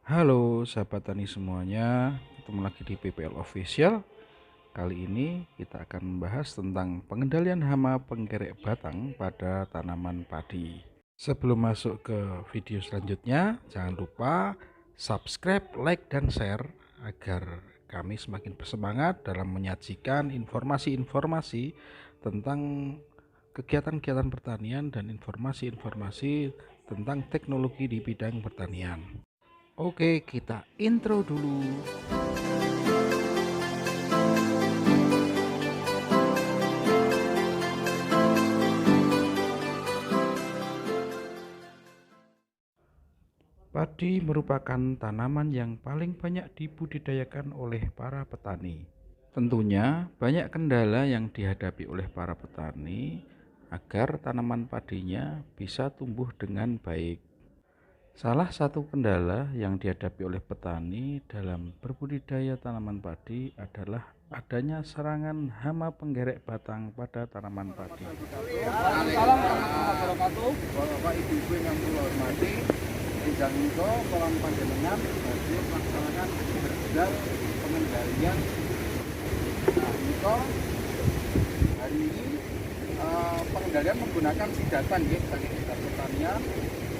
Halo sahabat tani semuanya, ketemu lagi di PPL Official. Kali ini kita akan membahas tentang pengendalian hama penggerek batang pada tanaman padi. Sebelum masuk ke video selanjutnya, jangan lupa subscribe, like, dan share agar kami semakin bersemangat dalam menyajikan informasi-informasi tentang kegiatan-kegiatan pertanian dan informasi-informasi tentang teknologi di bidang pertanian. Oke, kita intro dulu. Padi merupakan tanaman yang paling banyak dibudidayakan oleh para petani. Tentunya banyak kendala yang dihadapi oleh para petani agar tanaman padinya bisa tumbuh dengan baik. Salah satu kendala yang dihadapi oleh petani dalam berbudidaya tanaman padi adalah adanya serangan hama penggerek batang pada tanaman padi. Salam warahmatullahi wabarakatuh. Bapak Ibu yang kula hormati, sidang menika kolon panjenengan badhe melaksanakan berjadwal pengendalian. Nah, menika hari ini pengendalian menggunakan sidatan nggih saking Dinas Pertanian.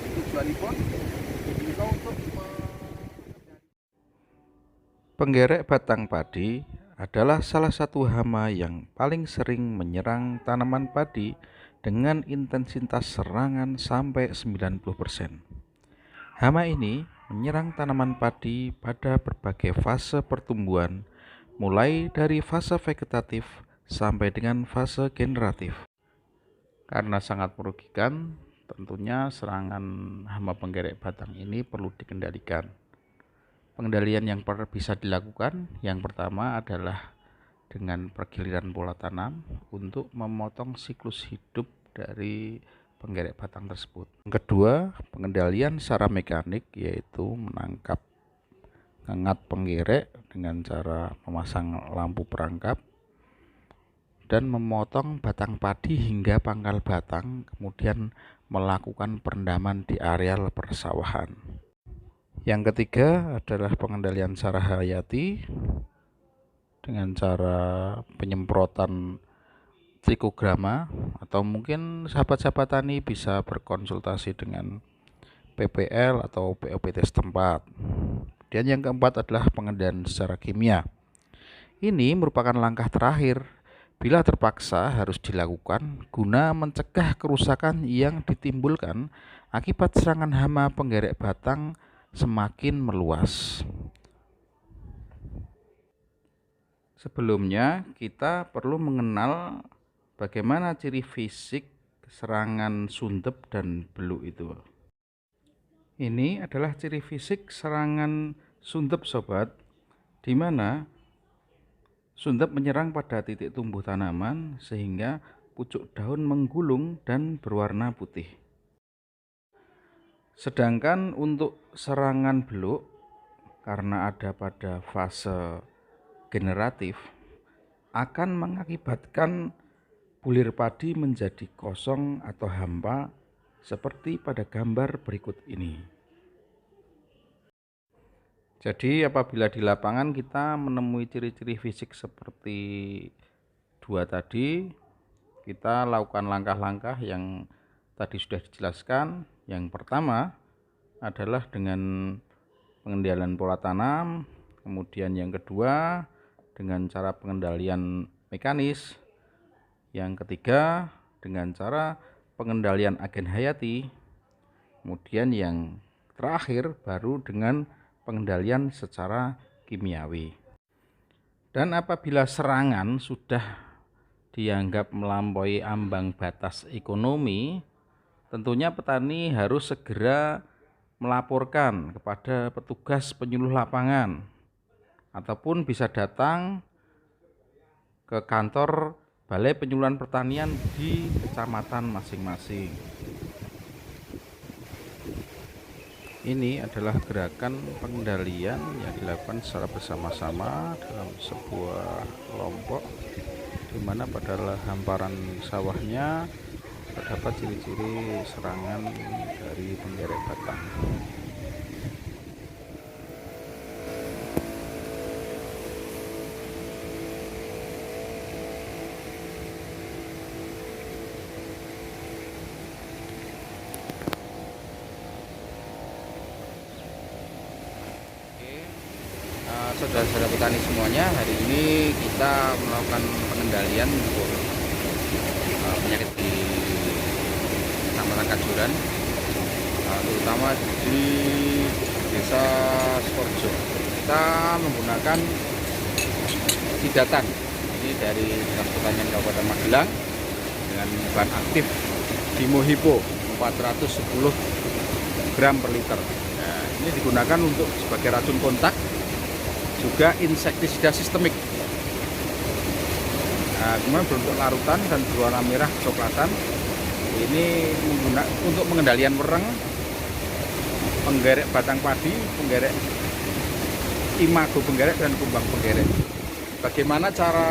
Tujuanipun menika untuk Penggerek batang padi adalah salah satu hama yang paling sering menyerang tanaman padi dengan intensitas serangan sampai 90%. Hama ini menyerang tanaman padi pada berbagai fase pertumbuhan, mulai dari fase vegetatif sampai dengan fase generatif. Karena sangat merugikan, tentunya serangan hama penggerek batang ini perlu dikendalikan. Pengendalian yang bisa dilakukan yang pertama adalah dengan pergiliran pola tanam untuk memotong siklus hidup dari penggerek batang tersebut. Yang kedua, pengendalian secara mekanik yaitu menangkap ngengat penggerek dengan cara memasang lampu perangkap dan memotong batang padi hingga pangkal batang, kemudian melakukan perendaman di areal persawahan. Yang ketiga adalah pengendalian secara hayati dengan cara penyemprotan tsikograma, atau mungkin sahabat-sahabat tani bisa berkonsultasi dengan PPL atau POPT setempat. Dan yang keempat adalah pengendalian secara kimia. Ini merupakan langkah terakhir bila terpaksa harus dilakukan guna mencegah kerusakan yang ditimbulkan akibat serangan hama penggerek batang semakin meluas. Sebelumnya, kita perlu mengenal bagaimana ciri fisik serangan sundep dan beluk itu. Ini adalah ciri fisik serangan sundep, sobat, di mana sundep menyerang pada titik tumbuh tanaman sehingga pucuk daun menggulung dan berwarna putih. Sedangkan untuk serangan beluk, karena ada pada fase generatif, akan mengakibatkan bulir padi menjadi kosong atau hampa seperti pada gambar berikut ini. Jadi apabila di lapangan kita menemui ciri-ciri fisik seperti dua tadi, kita lakukan langkah-langkah yang tadi sudah dijelaskan. Yang pertama adalah dengan pengendalian pola tanam, kemudian yang kedua dengan cara pengendalian mekanis, yang ketiga dengan cara pengendalian agen hayati, kemudian yang terakhir baru dengan pengendalian secara kimiawi. Dan apabila serangan sudah dianggap melampaui ambang batas ekonomi, tentunya petani harus segera melaporkan kepada petugas penyuluh lapangan ataupun bisa datang ke kantor Balai Penyuluhan Pertanian di kecamatan masing-masing. Ini adalah gerakan pengendalian yang dilakukan secara bersama-sama dalam sebuah kelompok, di mana pada hamparan sawahnya terdapat ciri-ciri serangan dari penggerek batang. saudara-saudara petani semuanya, hari ini kita melakukan pengendalian untuk penyakit di Kecamatan Kajuran, terutama di Desa Skorjo. Kita menggunakan sidatan ini dari Dinas Pertanian Kabupaten Magelang dengan bahan aktif Dimohipo 410 gram per liter. Nah, ini digunakan untuk sebagai racun kontak, juga insektisida sistemik. Nah, kemudian berbentuk larutan dan berwarna merah kecoklatan. Ini untuk pengendalian wereng, penggerek batang padi, penggerek imago penggerek, dan kumbang penggerek. Bagaimana cara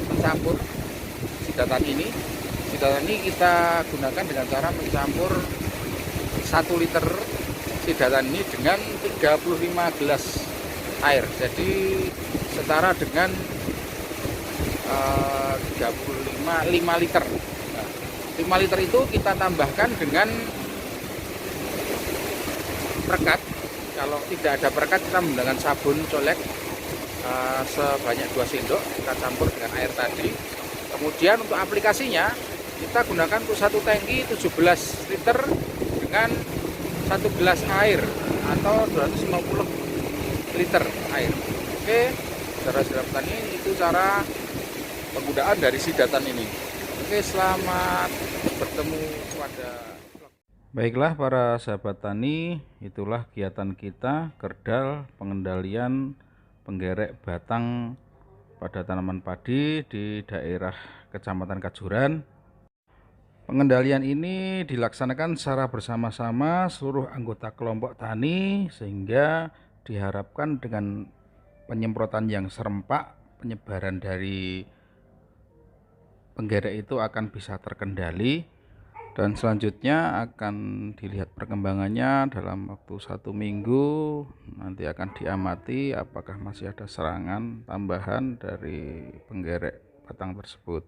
mencampur sidatan ini? Sidatan ini kita gunakan dengan cara mencampur 1 liter sidatan ini dengan 35 gelas air. Jadi setara dengan 5 liter. Nah, 5 liter itu kita tambahkan dengan perekat. Kalau tidak ada perekat, kita menggunakan sabun colek sebanyak 2 sendok, kita campur dengan air tadi. Kemudian untuk aplikasinya kita gunakan untuk 1 tangki 17 liter dengan 1 gelas air atau 250 liter air. Oke, saudara-saudara petani, itu cara penggunaan dari sidatan ini. Oke, selamat bertemu pada. Baiklah para sahabat tani, itulah kegiatan kita kerdal pengendalian penggerek batang pada tanaman padi di daerah Kecamatan Kajuran. Pengendalian ini dilaksanakan secara bersama-sama seluruh anggota kelompok tani, sehingga diharapkan dengan penyemprotan yang serempak, penyebaran dari penggerek itu akan bisa terkendali, dan selanjutnya akan dilihat perkembangannya dalam waktu 1 minggu. Nanti akan diamati apakah masih ada serangan tambahan dari penggerek batang tersebut.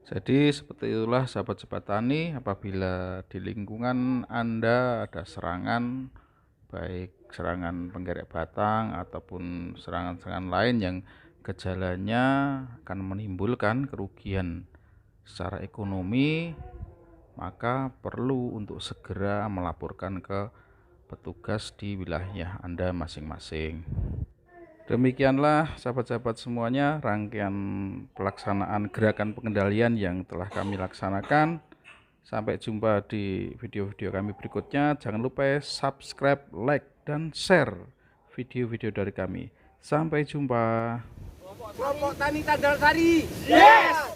Jadi seperti itulah sahabat-sahabat tani, apabila di lingkungan Anda ada serangan, baik serangan penggerek batang ataupun serangan-serangan lain yang gejalanya akan menimbulkan kerugian secara ekonomi, maka perlu untuk segera melaporkan ke petugas di wilayah Anda masing-masing. Demikianlah sahabat-sahabat semuanya rangkaian pelaksanaan gerakan pengendalian yang telah kami laksanakan. Sampai jumpa di video-video kami berikutnya. Jangan lupa subscribe, like, dan share video-video dari kami. Sampai jumpa. Kelompok Tani Tegal Sari. Yes!